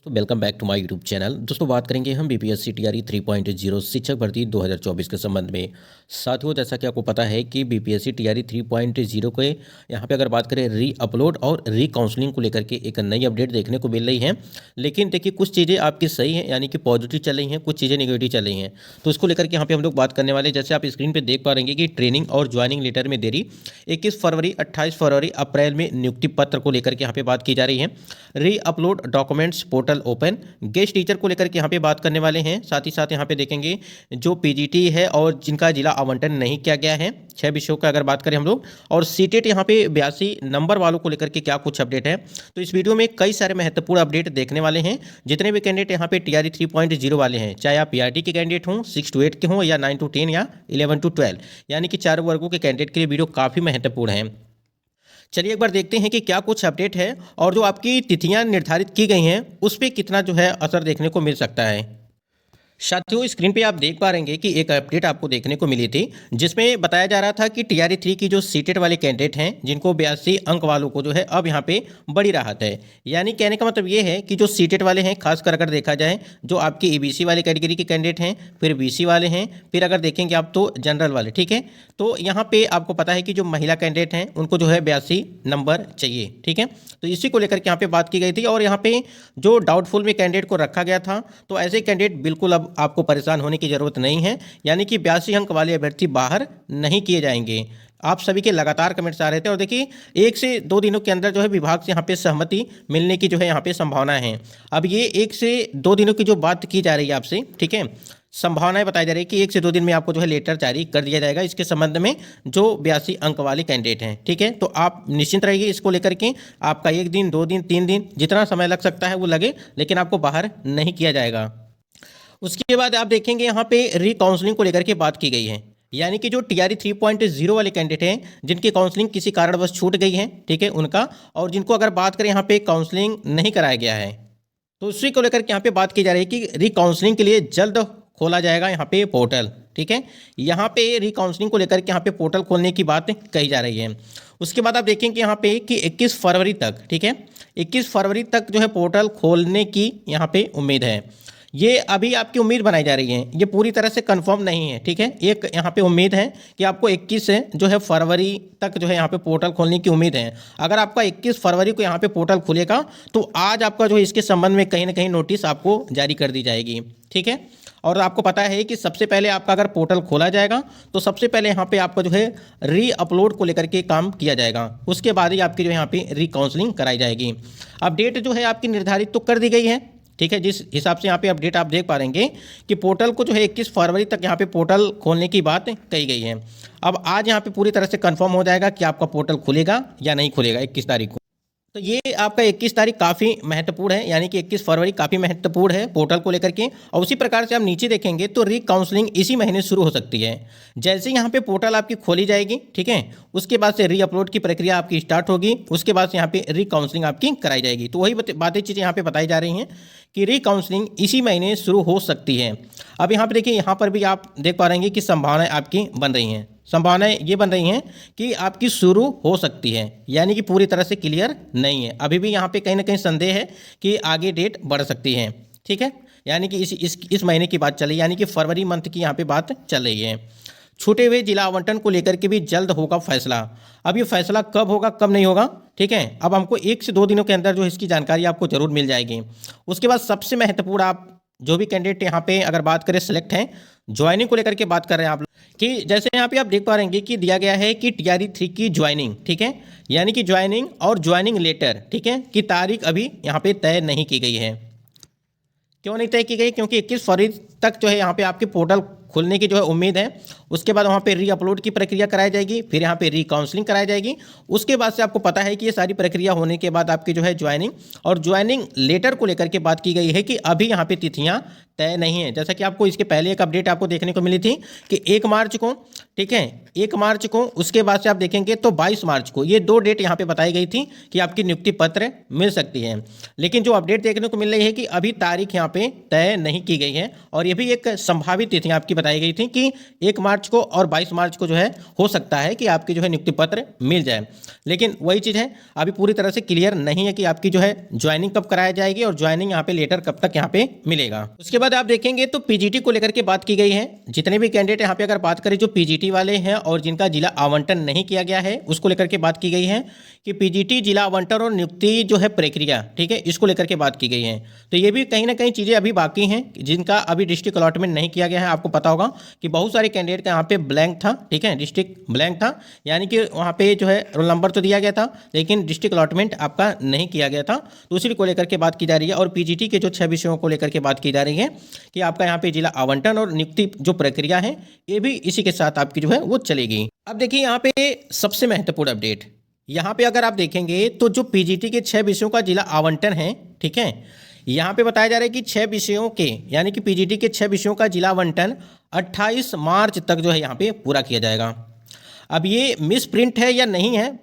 तो welcome back to my YouTube channel. दोस्तों बात करेंगे हम बीपीएससी टीआरई 3.0 शिक्षक भर्ती 2024 के संबंध में। साथियों, जैसा कि आपको पता है कि बीपीएससी टीआरई 3.0 के यहाँ पे अगर बात करें री अपलोड और री काउंसलिंग को लेकर के एक नई अपडेट देखने को मिल रही है। लेकिन देखिए, कुछ चीज़ें आपकी सही हैं, यानी कि पॉजिटिव चल रही हैं, कुछ चीज़ें नेगेटिव चल रही हैं। तो इसको लेकर के यहाँ पे हम लोग बात करने वाले, जैसे आप स्क्रीन पर देख पा रहे हैं कि ट्रेनिंग और ज्वाइनिंग लेटर में देरी 21 फरवरी, 28 फरवरी, अप्रैल में नियुक्ति पत्र को लेकर के यहाँ पे बात की जा रही है। री upload documents portal open, guest teacher को लेकर के यहाँ पे बात करने वाले हैं। साथ ही साथ यहाँ पे देखेंगे जो पीजीटी है और जिनका जिला आवंटन नहीं किया गया है 6 विषयों का अगर बात करें हम लोग, और सीटेट यहाँ पे 82 नंबर वालों को लेकर के क्या कुछ अपडेट है। तो इस वीडियो में कई सारे महत्वपूर्ण अपडेट देखने वाले हैं। जितने भी कैंडिडेट यहाँ पे टीआरई 3.0 वाले हैं, चाहे आप पीआरटी के कैंडिडेट हों, 6 to 8 के हों, या 9 to 10 या 11 to 12, यानी कि चारों वर्गों के कैंडिडेट के लिए वीडियो काफ़ी महत्वपूर्ण है। चलिए एक बार देखते हैं कि क्या कुछ अपडेट है और जो आपकी तिथियां निर्धारित की गई हैं उस पर कितना जो है असर देखने को मिल सकता है। साथियों, स्क्रीन पे आप देख पा रहे हैं कि एक अपडेट आपको देखने को मिली थी, जिसमें बताया जा रहा था कि टीआरई 3 की जो सीटेट वाले कैंडिडेट हैं, जिनको 82 अंक वालों को जो है अब यहाँ पे बड़ी राहत है। यानी कहने का मतलब ये है कि जो सीटेट वाले हैं, खासकर अगर देखा जाए जो आपकी ईबीसी वाले कैटेगरी के कैंडिडेट हैं, फिर बीसी वाले हैं, फिर अगर देखेंगे आप तो जनरल वाले, ठीक है। तो यहाँ पे आपको पता है कि जो महिला कैंडिडेट हैं उनको जो है 82 नंबर चाहिए, ठीक है। तो इसी को लेकर के यहाँ पे बात की गई थी, और यहाँ पे जो डाउटफुल में कैंडिडेट को रखा गया था, तो ऐसे कैंडिडेट बिल्कुल अब आपको परेशान होने की जरूरत नहीं है। यानी कि 82 अंक वाले अभ्यर्थी बाहर नहीं किए जाएंगे। आप सभी के लगातार कमेंट्स आ रहे थे, और देखिए 1 से 2 दिनों के अंदर जो है विभाग से यहाँ पे सहमति मिलने की जो है यहाँ पे संभावना है। अब ये 1 से 2 दिनों की जो बात की जा रही है आपसे, ठीक है, संभावनाएं बताई जा रही है कि 1 से 2 दिन में आपको जो है लेटर जारी कर दिया जाएगा इसके संबंध में, जो 82 अंक वाले कैंडिडेट हैं, ठीक है। तो आप निश्चिंत रहिए इसको लेकर के। आपका 1 दिन, 2 दिन, 3 दिन, जितना समय लग सकता है वो लगे, लेकिन आपको बाहर नहीं किया जाएगा। उसके बाद आप देखेंगे यहाँ पे री काउंसलिंग को लेकर के बात की गई है। यानी कि जो टीआरई 3.0 वाले कैंडिडेट हैं, जिनकी काउंसलिंग किसी कारणवश छूट गई है, ठीक है, उनका, और जिनको अगर बात करें यहाँ पे काउंसलिंग नहीं कराया गया है, तो उसी को लेकर के यहाँ पे बात की जा रही है कि री काउंसलिंग के लिए जल्द खोला जाएगा यहाँ पे पोर्टल, ठीक है। यहाँ पे री काउंसलिंग को लेकर के यहाँ पे पोर्टल खोलने की बात कही जा रही है। उसके बाद आप देखेंगे यहाँ पे कि 21 फरवरी तक, ठीक है, 21 फरवरी तक जो है पोर्टल खोलने की यहाँ पे उम्मीद है। ये अभी आपकी उम्मीद बनाई जा रही है, ये पूरी तरह से कंफर्म नहीं है, ठीक है। एक यहाँ पे उम्मीद है कि आपको 21 से जो है फरवरी तक जो है यहाँ पे पोर्टल खोलने की उम्मीद है। अगर आपका 21 फरवरी को यहाँ पे पोर्टल खुलेगा तो आज आपका जो है इसके संबंध में कहीं ना कहीं नोटिस आपको जारी कर दी जाएगी, ठीक है। और आपको पता है कि सबसे पहले आपका अगर पोर्टल खोला जाएगा तो सबसे पहले यहाँ पे आपका जो है री अपलोड को लेकर के काम किया जाएगा। उसके बाद ही आपकी जो यहाँ पे री काउंसलिंग कराई जाएगी। अपडेट जो है आपकी निर्धारित तो कर दी गई है, ठीक है। जिस हिसाब से यहाँ पे अपडेट आप देख पा रहे हैं कि पोर्टल को जो है 21 फरवरी तक यहाँ पे पोर्टल खोलने की बात कही गई है। अब आज यहाँ पे पूरी तरह से कंफर्म हो जाएगा कि आपका पोर्टल खुलेगा या नहीं खुलेगा 21 तारीख को। तो ये आपका 21 तारीख काफ़ी महत्वपूर्ण है, यानी कि 21 फरवरी काफ़ी महत्वपूर्ण है पोर्टल को लेकर के। और उसी प्रकार से आप नीचे देखेंगे तो री काउंसलिंग इसी महीने शुरू हो सकती है। जैसे यहाँ पे पोर्टल आपकी खोली जाएगी, ठीक है, उसके बाद से री अपलोड की प्रक्रिया आपकी स्टार्ट होगी। उसके बाद से यहाँ पे री काउंसलिंग आपकी कराई जाएगी। तो वही बातें चीज़ें यहाँ पे बताई जा रही हैं कि री काउंसलिंग इसी महीने शुरू हो सकती है। अब यहाँ पे देखिए, यहाँ पर भी आप देख पा रहे हैं कि संभावनाएं आपकी बन रही हैं। संभावनाएं ये बन रही हैं कि आपकी शुरू हो सकती है, यानी कि पूरी तरह से क्लियर नहीं है। अभी भी यहाँ पे कहीं ना कहीं संदेह है कि आगे डेट बढ़ सकती है, ठीक है। यानी कि इस महीने की बात चल रही है, यानी कि फरवरी मंथ की यहाँ पे बात चल रही है। छूटे हुए जिला आवंटन को लेकर के भी जल्द होगा फैसला। अब ये फैसला कब होगा कब नहीं होगा, ठीक है, अब हमको 1 से 2 दिनों के अंदर जो इसकी जानकारी आपको जरूर मिल जाएगी। उसके बाद सबसे महत्वपूर्ण, आप जो भी कैंडिडेट यहाँ पे अगर बात करें सिलेक्ट हैं, ज्वाइनिंग को लेकर के बात कर रहे हैं आप कि जैसे यहाँ पे आप देख पा रहे हैं कि दिया गया है कि टीआरई 3 की ज्वाइनिंग, ठीक है, यानी कि ज्वाइनिंग और ज्वाइनिंग लेटर, ठीक है, की तारीख अभी यहाँ पे तय नहीं की गई है। क्यों नहीं तय की गई? क्योंकि 21 फरवरी तक जो है यहाँ पे आपके पोर्टल खुलने की जो है उम्मीद है। उसके बाद वहाँ पे री अपलोड की प्रक्रिया कराई जाएगी, फिर यहाँ पे री काउंसलिंग कराई जाएगी। उसके बाद से आपको पता है कि ये सारी प्रक्रिया होने के बाद आपकी जो है ज्वाइनिंग और ज्वाइनिंग लेटर को लेकर के बात की गई है कि अभी यहाँ पे तिथियाँ तय नहीं है। जैसा कि आपको इसके पहले एक अपडेट आपको देखने को मिली थी कि 1 मार्च को ठीक है, 1 मार्च को, उसके बाद से आप देखेंगे तो 22 मार्च को, ये 2 डेट यहाँ पे बताई गई थी कि आपकी नियुक्ति पत्र मिल सकती है। लेकिन जो अपडेट देखने को मिल रही है कि अभी तारीख यहाँ पे तय नहीं की गई है, और ये भी एक संभावित तिथि आपकी बताई गई थी कि 1 मार्च को और 22 मार्च को जो है हो सकता है कि आपकी जो है नियुक्ति पत्र मिल जाए। लेकिन वही चीज़ है, अभी पूरी तरह से क्लियर नहीं है कि आपकी जो है ज्वाइनिंग कब कराई जाएगी और ज्वाइनिंग यहाँ पे लेटर कब तक यहाँ पे मिलेगा। उसके बाद आप देखेंगे तो पीजीटी को लेकर के बात की गई है। जितने भी कैंडिडेट यहाँ पे अगर बात करें जो पीजीटी वाले हैं और जिनका जिला आवंटन नहीं किया गया है, उसको लेकर के बात की गई है कि पीजीटी जिला आवंटन और नियुक्ति जो है प्रक्रिया, ठीक है, इसको लेकर के बात की गई है। तो ये भी कहीं ना कहीं चीज़ें अभी बाकी हैं जिनका अभी डिस्ट्रिक्ट अलॉटमेंट नहीं किया गया है। आपको पता होगा कि बहुत सारे कैंडिडेट का यहाँ पे ब्लैंक था, ठीक है, डिस्ट्रिक्ट ब्लैंक था, यानी कि वहाँ पे जो है रोल नंबर तो दिया गया था लेकिन डिस्ट्रिक्ट अलॉटमेंट आपका नहीं किया गया था। तो उसी को लेकर के बात की जा रही है। और पीजीटी के जो 6 विषयों को लेकर के बात की जा रही है कि आपका यहाँ पे जिला आवंटन और नियुक्ति जो प्रक्रिया है ये भी इसी के साथ आपकी जो है वो चलेगी। अब देखिए यहाँ पे सबसे महत्वपूर्ण अपडेट, यहाँ पे अगर आप देखेंगे तो जो पीजीटी के 6 विषयों का जिला आवंटन है, ठीक है, यहाँ पे बताया जा रहा है कि 6 विषयों के, यानी कि पीजीटी के 6 विषयों का जिला आवंटन 28 मार्च तक जो है यहाँ पे पूरा किया जाएगा। अब ये मिस प्रिंट है या नहीं है,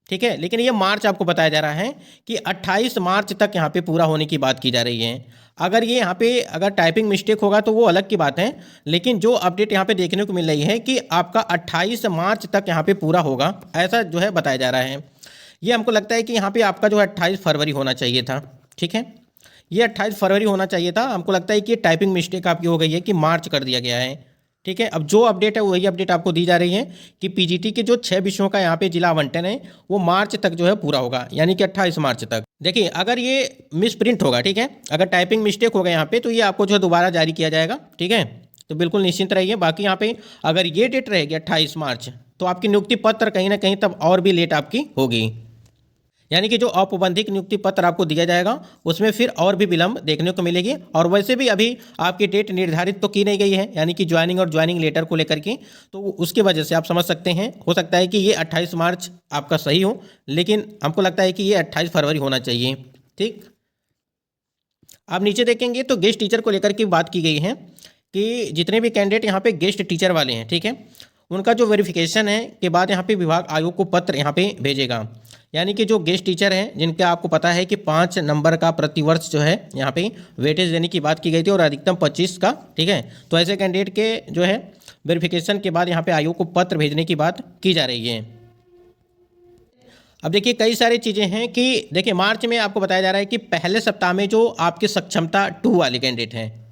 ठीक है, लेकिन ये मार्च आपको बताया जा रहा है कि 28 मार्च तक यहाँ पे पूरा होने की बात की जा रही है। अगर ये यहाँ पे अगर टाइपिंग मिस्टेक होगा तो वो अलग की बात है, लेकिन जो अपडेट यहाँ पे देखने को मिल रही है कि आपका 28 मार्च तक यहाँ पे पूरा होगा, ऐसा जो है बताया जा रहा है। ये हमको लगता है कि यहाँ पे आपका जो है 28 फरवरी होना चाहिए था, ठीक है, ये 28 फरवरी होना चाहिए था। हमको लगता है कि टाइपिंग मिस्टेक आपकी हो गई है कि मार्च कर दिया गया है, ठीक है। अब जो अपडेट है वही अपडेट आपको दी जा रही है कि पीजीटी के जो 6 विषयों का यहाँ पे जिला आवंटन है वो मार्च तक जो है पूरा होगा, यानी कि 28 मार्च तक। देखिए अगर ये मिस प्रिंट होगा, ठीक है, अगर टाइपिंग मिस्टेक होगा यहाँ पे तो ये आपको जो है दोबारा जारी किया जाएगा, ठीक है, तो बिल्कुल निश्चिंत रहिए। बाकी यहाँ पे अगर ये डेट रहेगी 28 मार्च तो आपकी नियुक्ति पत्र कहीं ना कहीं तब और भी लेट आपकी होगी, यानी कि जो औपबंधिक नियुक्ति पत्र आपको दिया जाएगा उसमें फिर और भी विलंब देखने को मिलेगी। और वैसे भी अभी आपकी डेट निर्धारित तो की नहीं गई है, यानी कि ज्वाइनिंग और ज्वाइनिंग लेटर को लेकर के, तो उसकी वजह से आप समझ सकते हैं हो सकता है कि ये 28 मार्च आपका सही हो, लेकिन हमको लगता है कि ये 28 फरवरी होना चाहिए, ठीक। आप नीचे देखेंगे तो गेस्ट टीचर को लेकर के बात की गई है कि जितने भी कैंडिडेट यहाँ पे गेस्ट टीचर वाले हैं, ठीक है, उनका जो वेरिफिकेशन है के बाद यहाँ पे विभाग आयोग को पत्र यहाँ पे भेजेगा। यानी कि जो गेस्ट टीचर हैं जिनका आपको पता है कि 5 नंबर का प्रतिवर्ष जो है यहाँ पे वेटेज देने की बात की गई थी और अधिकतम 25 का, ठीक है, तो ऐसे कैंडिडेट के जो है वेरिफिकेशन के बाद यहाँ पे आयोग को पत्र भेजने की बात की जा रही है। अब देखिए कई सारी चीज़ें हैं कि देखिए मार्च में आपको बताया जा रहा है कि पहले सप्ताह में जो आपके सक्षमता 2 वाले कैंडिडेट हैं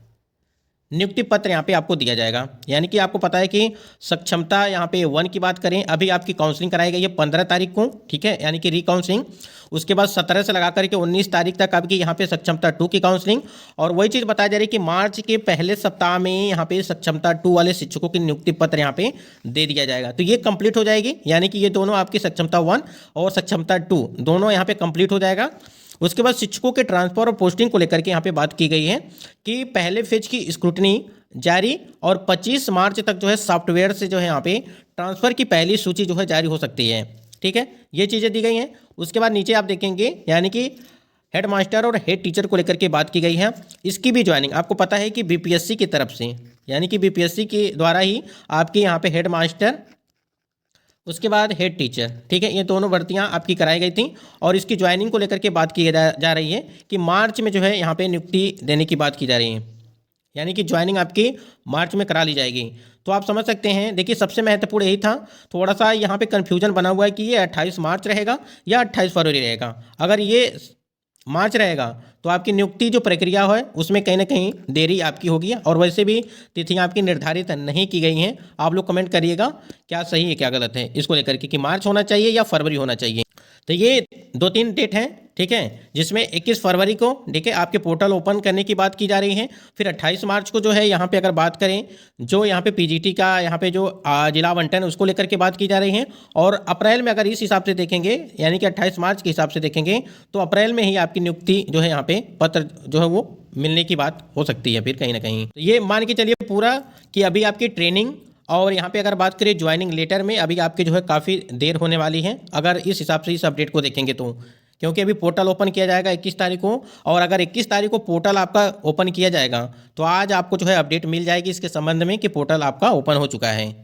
नियुक्ति पत्र यहाँ पे आपको दिया जाएगा। यानी कि आपको पता है कि सक्षमता यहाँ पे 1 की बात करें, अभी आपकी काउंसलिंग कराई गई है 15 तारीख को, ठीक है, यानी कि रिकाउंसलिंग। उसके बाद 17 से लगा करके 19 तारीख तक आपकी यहाँ पे सक्षमता 2 की काउंसलिंग। और वही चीज़ बताई जा रही है कि मार्च के पहले सप्ताह में यहाँ पे सक्षमता 2 वाले शिक्षकों की नियुक्ति पत्र यहाँ पे दे दिया जाएगा। तो ये कंप्लीट हो जाएगी, यानी कि ये दोनों आपकी सक्षमता 1 और सक्षमता 2 दोनों यहाँ पे कंप्लीट हो जाएगा। उसके बाद शिक्षकों के ट्रांसफर और पोस्टिंग को लेकर के यहाँ पे बात की गई है कि पहले फेज की स्क्रूटनी जारी और 25 मार्च तक जो है सॉफ्टवेयर से जो है यहाँ पे ट्रांसफ़र की पहली सूची जो है जारी हो सकती है, ठीक है, ये चीज़ें दी गई हैं। उसके बाद नीचे आप देखेंगे यानी कि हेड मास्टर और हेड टीचर को लेकर के बात की गई है। इसकी भी ज्वाइनिंग आपको पता है कि बीपीएससी की तरफ से, यानी कि बीपीएससी के द्वारा ही आपके यहाँ पे हेड मास्टर, उसके बाद हेड टीचर, ठीक है, ये दोनों भर्तियां आपकी कराई गई थी। और इसकी ज्वाइनिंग को लेकर के बात की जा रही है कि मार्च में जो है यहाँ पे नियुक्ति देने की बात की जा रही है, यानी कि ज्वाइनिंग आपकी मार्च में करा ली जाएगी। तो आप समझ सकते हैं, देखिए सबसे महत्वपूर्ण यही था, थोड़ा सा यहाँ पे कन्फ्यूजन बना हुआ है कि ये 28 मार्च रहेगा या 28 फरवरी रहेगा। अगर ये मार्च रहेगा तो आपकी नियुक्ति जो प्रक्रिया है उसमें कहीं ना कहीं देरी आपकी होगी, और वैसे भी तिथियां आपकी निर्धारित नहीं की गई हैं। आप लोग कमेंट करिएगा क्या सही है क्या गलत है इसको लेकर के कि मार्च होना चाहिए या फरवरी होना चाहिए। तो ये 2-3 डेट हैं, ठीक है, जिसमें 21 फरवरी को, ठीक है, आपके पोर्टल ओपन करने की बात की जा रही है। फिर 28 मार्च को जो है यहाँ पे अगर बात करें जो यहाँ पे पीजीटी का यहाँ पे जो जिला आवंटन उसको लेकर के बात की जा रही है। और अप्रैल में अगर इस हिसाब से देखेंगे, यानी कि 28 मार्च के हिसाब से देखेंगे तो अप्रैल में ही आपकी नियुक्ति जो है यहाँ पे पत्र जो है वो मिलने की बात हो सकती है फिर कहीं ना कहीं। तो ये मान के चलिए पूरा कि अभी आपकी ट्रेनिंग और यहाँ पे अगर बात करें ज्वाइनिंग लेटर में अभी आपकी जो है काफ़ी देर होने वाली है अगर इस हिसाब से इस अपडेट को देखेंगे तो, क्योंकि अभी पोर्टल ओपन किया जाएगा 21 तारीख को। और अगर 21 तारीख को पोर्टल आपका ओपन किया जाएगा तो आज आपको जो है अपडेट मिल जाएगी इसके संबंध में कि पोर्टल आपका ओपन हो चुका है।